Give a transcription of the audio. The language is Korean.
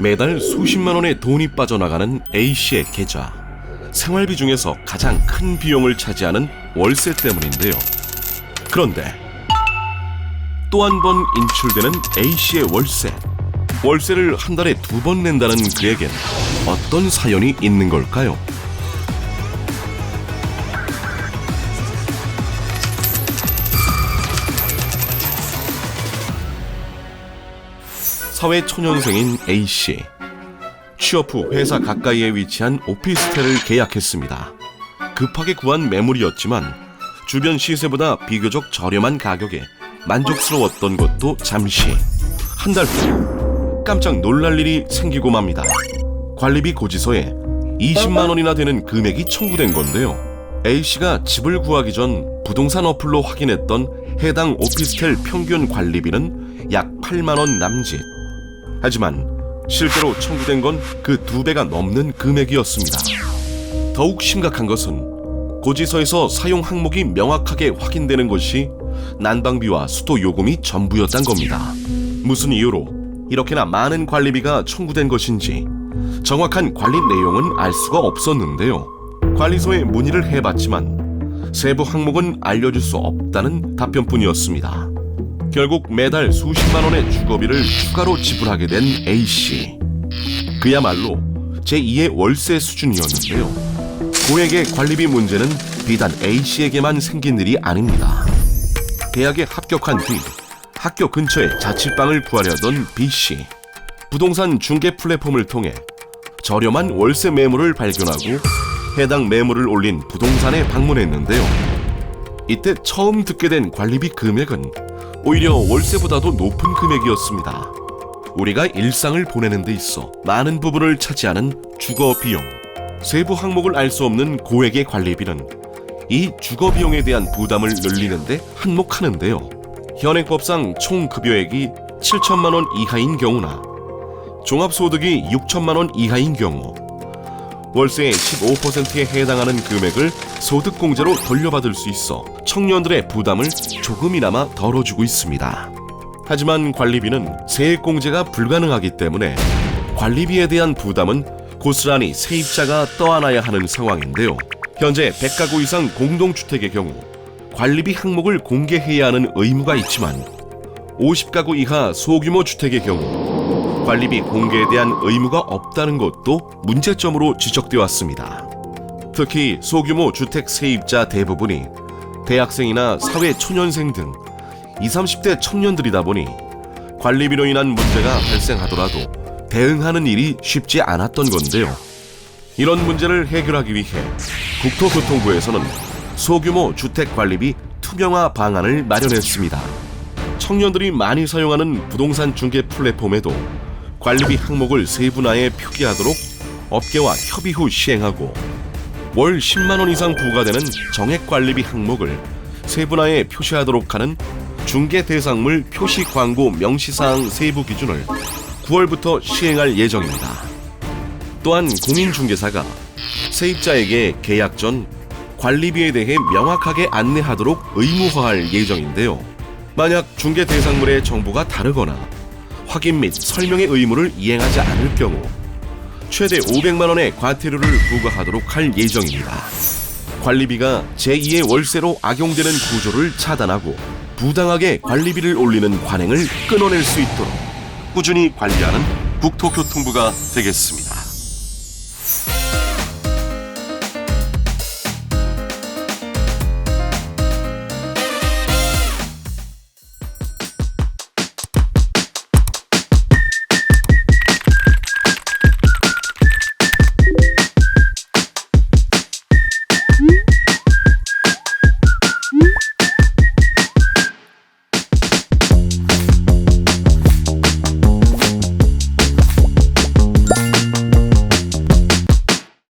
매달 수십만 원의 돈이 빠져나가는 A씨의 계좌. 생활비 중에서 가장 큰 비용을 차지하는 월세 때문인데요. 그런데 또 한 번 인출되는 A씨의 월세. 월세를 한 달에 2번 낸다는 그에겐 어떤 사연이 있는 걸까요? 사회초년생인 A씨. 취업 후 회사 가까이에 위치한 오피스텔을 계약했습니다. 급하게 구한 매물이었지만 주변 시세보다 비교적 저렴한 가격에 만족스러웠던 것도 잠시. 한 달 후 깜짝 놀랄 일이 생기고 맙니다. 관리비 고지서에 20만 원이나 되는 금액이 청구된 건데요. A씨가 집을 구하기 전 부동산 어플로 확인했던 해당 오피스텔 평균 관리비는 약 8만 원 남짓. 하지만 실제로 청구된 건 그 2배가 넘는 금액이었습니다. 더욱 심각한 것은 고지서에서 사용 항목이 명확하게 확인되는 것이 난방비와 수도 요금이 전부였단 겁니다. 무슨 이유로 이렇게나 많은 관리비가 청구된 것인지 정확한 관리 내용은 알 수가 없었는데요. 관리소에 문의를 해봤지만 세부 항목은 알려줄 수 없다는 답변뿐이었습니다. 결국 매달 수십만 원의 주거비를 추가로 지불하게 된 A씨. 그야말로 제2의 월세 수준이었는데요. 고액의 관리비 문제는 비단 A씨에게만 생긴 일이 아닙니다. 대학에 합격한 뒤 학교 근처에 자취방을 구하려던 B씨. 부동산 중개 플랫폼을 통해 저렴한 월세 매물을 발견하고 해당 매물을 올린 부동산에 방문했는데요. 이때 처음 듣게 된 관리비 금액은 오히려 월세보다도 높은 금액이었습니다. 우리가 일상을 보내는 데 있어 많은 부분을 차지하는 주거 비용. 세부 항목을 알 수 없는 고액의 관리비는 이 주거 비용에 대한 부담을 늘리는 데 한몫하는데요. 현행법상 총 급여액이 7천만 원 이하인 경우나 종합소득이 6천만 원 이하인 경우 월세의 15%에 해당하는 금액을 소득공제로 돌려받을 수 있어 청년들의 부담을 조금이나마 덜어주고 있습니다. 하지만 관리비는 세액공제가 불가능하기 때문에 관리비에 대한 부담은 고스란히 세입자가 떠안아야 하는 상황인데요. 현재 100가구 이상 공동주택의 경우 관리비 항목을 공개해야 하는 의무가 있지만 50가구 이하 소규모 주택의 경우 관리비 공개에 대한 의무가 없다는 것도 문제점으로 지적되어 왔습니다. 특히 소규모 주택 세입자 대부분이 대학생이나 사회초년생 등 20, 30대 청년들이다 보니 관리비로 인한 문제가 발생하더라도 대응하는 일이 쉽지 않았던 건데요. 이런 문제를 해결하기 위해 국토교통부에서는 소규모 주택 관리비 투명화 방안을 마련했습니다. 청년들이 많이 사용하는 부동산 중개 플랫폼에도 관리비 항목을 세분화해 표기하도록 업계와 협의 후 시행하고 월 10만 원 이상 부과되는 정액 관리비 항목을 세분화해 표시하도록 하는 중개 대상물 표시 광고 명시사항 세부 기준을 9월부터 시행할 예정입니다. 또한 공인중개사가 세입자에게 계약 전 관리비에 대해 명확하게 안내하도록 의무화할 예정인데요. 만약 중개 대상물의 정보가 다르거나 확인 및 설명의 의무를 이행하지 않을 경우 최대 500만 원의 과태료를 부과하도록 할 예정입니다. 관리비가 제2의 월세로 악용되는 구조를 차단하고 부당하게 관리비를 올리는 관행을 끊어낼 수 있도록 꾸준히 관리하는 국토교통부가 되겠습니다.